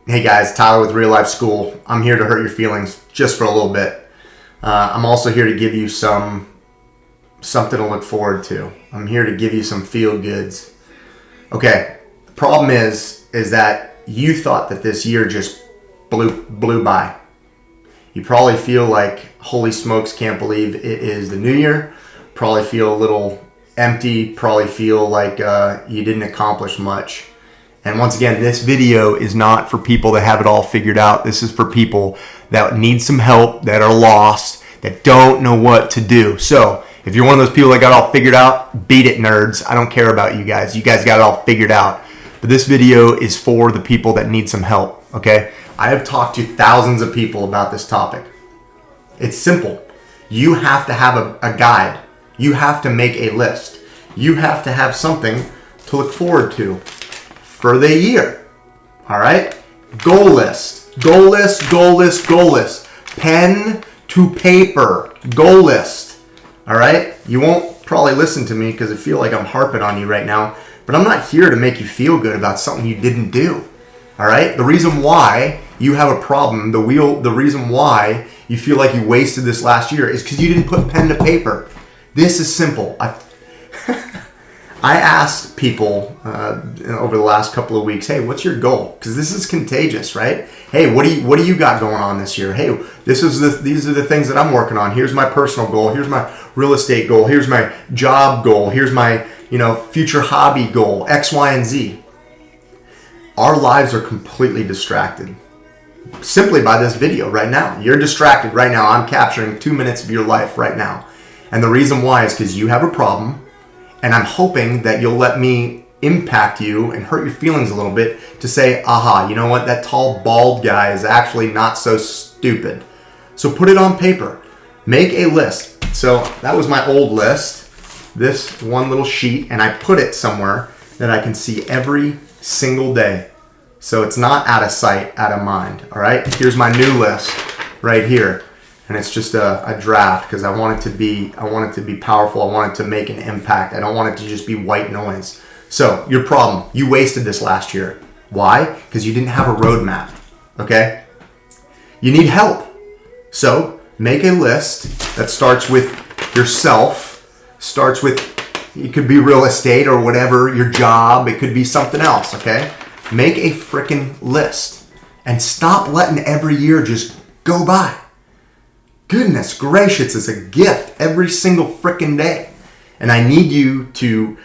Hey guys, Tyler with Real Life School. I'm here to hurt your feelings just for a little bit. I'm also here to give you something to look forward to. I'm here to give you some feel goods. Okay, the problem is that you thought that this year just blew by. You probably feel like, holy smokes, can't believe it is the new year. Probably feel a little empty. Probably feel like you didn't accomplish much. And once again, this video is not for people that have it all figured out. This is for people that need some help, that are lost, that don't know what to do. So if you're one of those people that got it all figured out, beat it, nerds. I don't care about you guys. You guys got it all figured out. But this video is for the people that need some help, okay? I have talked to thousands of people about this topic. It's simple. You have to have a guide. You have to make a list. You have to have something to look forward to for the year. All right? Goal list. Goal list, goal list, goal list. Pen to paper. Goal list. All right? You won't probably listen to me because I feel like I'm harping on you right now, but I'm not here to make you feel good about something you didn't do. All right? The reason why you have a problem, the reason why you feel like you wasted this last year is because you didn't put pen to paper. This is simple. I asked people over the last couple of weeks, hey, what's your goal? Because this is contagious, right? Hey, what do you got going on this year? Hey, these are the things that I'm working on. Here's my personal goal. Here's my real estate goal. Here's my job goal. Here's my future hobby goal. X, Y, and Z. Our lives are completely distracted simply by this video right now. You're distracted right now. I'm capturing 2 minutes of your life right now. And the reason why is because you have a problem. And I'm hoping that you'll let me impact you and hurt your feelings a little bit to say, aha, you know what? That tall, bald guy is actually not so stupid. So put it on paper. Make a list. So that was my old list, this one little sheet, and I put it somewhere that I can see every single day. So it's not out of sight, out of mind. All right? Here's my new list right here. And it's just a draft because I want it to be powerful. I want it to make an impact. I don't want it to just be white noise. So your problem, you wasted this last year. Why? Because you didn't have a roadmap. Okay? You need help. So make a list that starts with yourself, starts with, it could be real estate or whatever, your job. It could be something else. Okay? Make a freaking list and stop letting every year just go by. Goodness gracious, it's a gift every single freaking day. And I need you to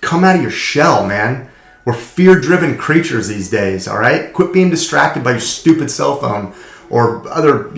come out of your shell, man. We're fear-driven creatures these days, all right? Quit being distracted by your stupid cell phone or other,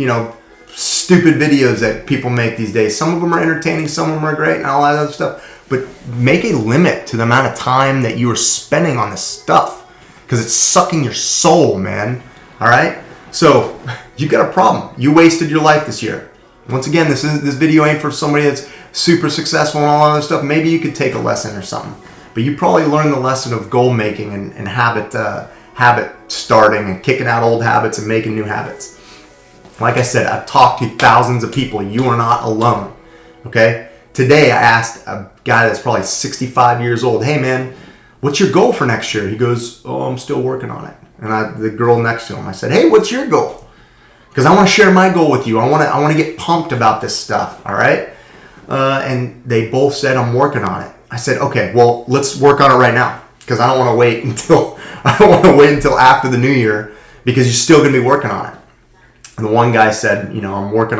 stupid videos that people make these days. Some of them are entertaining, some of them are great and all that other stuff. But make a limit to the amount of time that you are spending on this stuff because it's sucking your soul, man, all right? So you got a problem. You wasted your life this year. Once again, this video ain't for somebody that's super successful and all that other stuff. Maybe you could take a lesson or something. But you probably learned the lesson of goal making and habit starting and kicking out old habits and making new habits. Like I said, I've talked to thousands of people. You are not alone. Okay? Today I asked a guy that's probably 65 years old, hey man, what's your goal for next year? He goes, oh, I'm still working on it. And the girl next to him, I said, hey, what's your goal? Because I want to share my goal with you. I want to get pumped about this stuff, all right? And they both said, I'm working on it. I said, okay, well, let's work on it right now. Because I don't want to wait until after the new year because you're still going to be working on it. And the one guy said, I'm working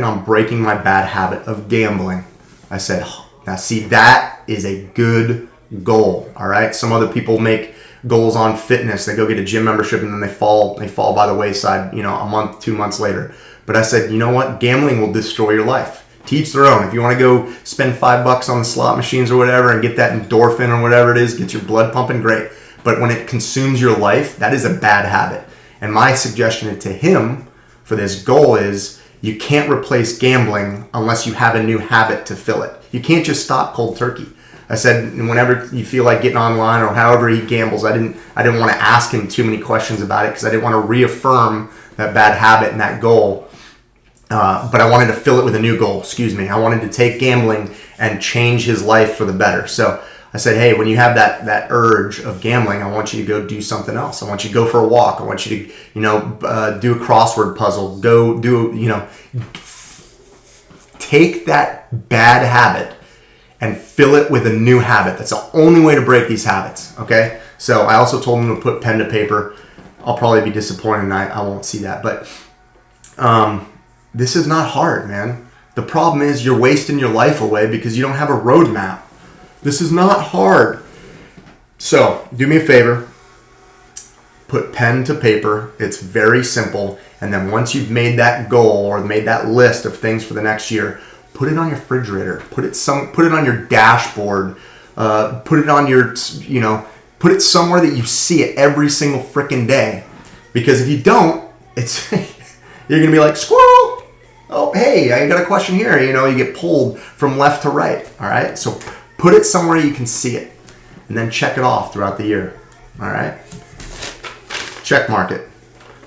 on breaking my bad habit of gambling. I said, now see, that is a good goal, all right? Some other people make goals on fitness. They go get a gym membership and then they fall by the wayside, a month, 2 months later. But I said, you know what? Gambling will destroy your life. To each their own. If you want to go spend $5 on the slot machines or whatever and get that endorphin or whatever it is, get your blood pumping, great. But when it consumes your life, that is a bad habit. And my suggestion to him for this goal is you can't replace gambling unless you have a new habit to fill it. You can't just stop cold turkey. I said, whenever you feel like getting online or however he gambles, I didn't want to ask him too many questions about it because I didn't want to reaffirm that bad habit and that goal. But I wanted to fill it with a new goal. I wanted to take gambling and change his life for the better. So I said, hey, when you have that urge of gambling, I want you to go do something else. I want you to go for a walk. I want you to, do a crossword puzzle. Go do, take that bad habit and fill it with a new habit. That's the only way to break these habits, okay? So I also told them to put pen to paper. I'll probably be disappointed and I won't see that. But this is not hard, man. The problem is you're wasting your life away because you don't have a roadmap. This is not hard. So do me a favor. Put pen to paper. It's very simple. And then once you've made that goal or made that list of things for the next year, put it on your refrigerator. Put it on your dashboard. Put it on your, put it somewhere that you see it every single freaking day. Because if you don't, it's you're gonna be like, squirrel. Oh, hey, I got a question here. You get pulled from left to right. All right. So put it somewhere you can see it, and then check it off throughout the year. All right. Check mark it.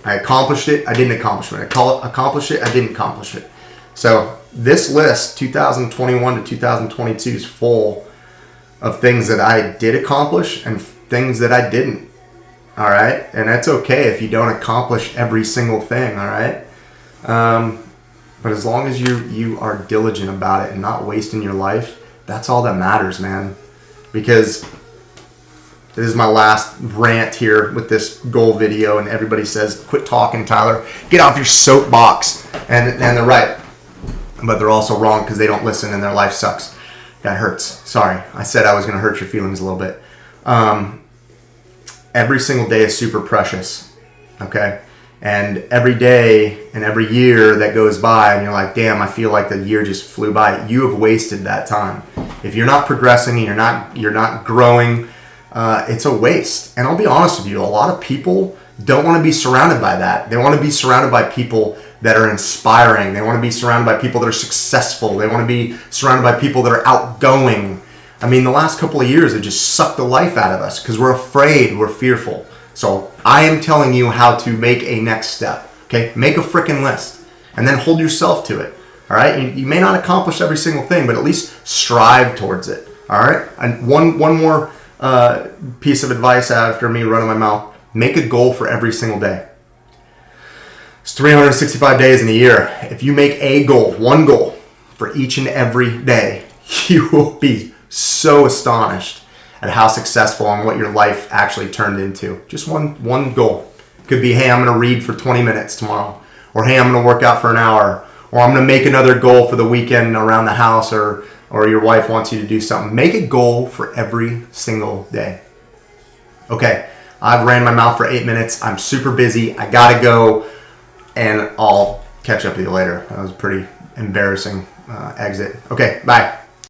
I accomplished it. I didn't accomplish it. I accomplished it. I didn't accomplish it. So this list, 2021 to 2022, is full of things that I did accomplish and things that I didn't. All right. And that's okay if you don't accomplish every single thing. All right. But as long as you are diligent about it and not wasting your life, that's all that matters, man. Because this is my last rant here with this goal video, and everybody says, quit talking, Tyler. Get off your soapbox. And they're right. But they're also wrong because they don't listen and their life sucks. That hurts. Sorry. I said I was going to hurt your feelings a little bit. Every single day is super precious. Okay? And every day and every year that goes by and you're like, damn, I feel like the year just flew by. You have wasted that time. If you're not progressing and you're not growing, it's a waste. And I'll be honest with you, a lot of people don't want to be surrounded by that. They want to be surrounded by people that are inspiring. They want to be surrounded by people that are successful. They want to be surrounded by people that are outgoing. I mean, the last couple of years have just sucked the life out of us because we're afraid, we're fearful. So I am telling you how to make a next step. Okay, make a freaking list and then hold yourself to it. All right, you may not accomplish every single thing, but at least strive towards it. All right, and one more piece of advice after me running my mouth: make a goal for every single day. It's 365 days in a year. If you make a goal, one goal for each and every day, you will be so astonished at how successful and what your life actually turned into. Just one goal. Could be, hey, I'm going to read for 20 minutes tomorrow. Or, hey, I'm going to work out for an hour. Or I'm going to make another goal for the weekend around the house, or your wife wants you to do something. Make a goal for every single day. Okay, I've ran my mouth for 8 minutes. I'm super busy. I got to go, and I'll catch up with you later. That was a pretty embarrassing exit. Okay, bye.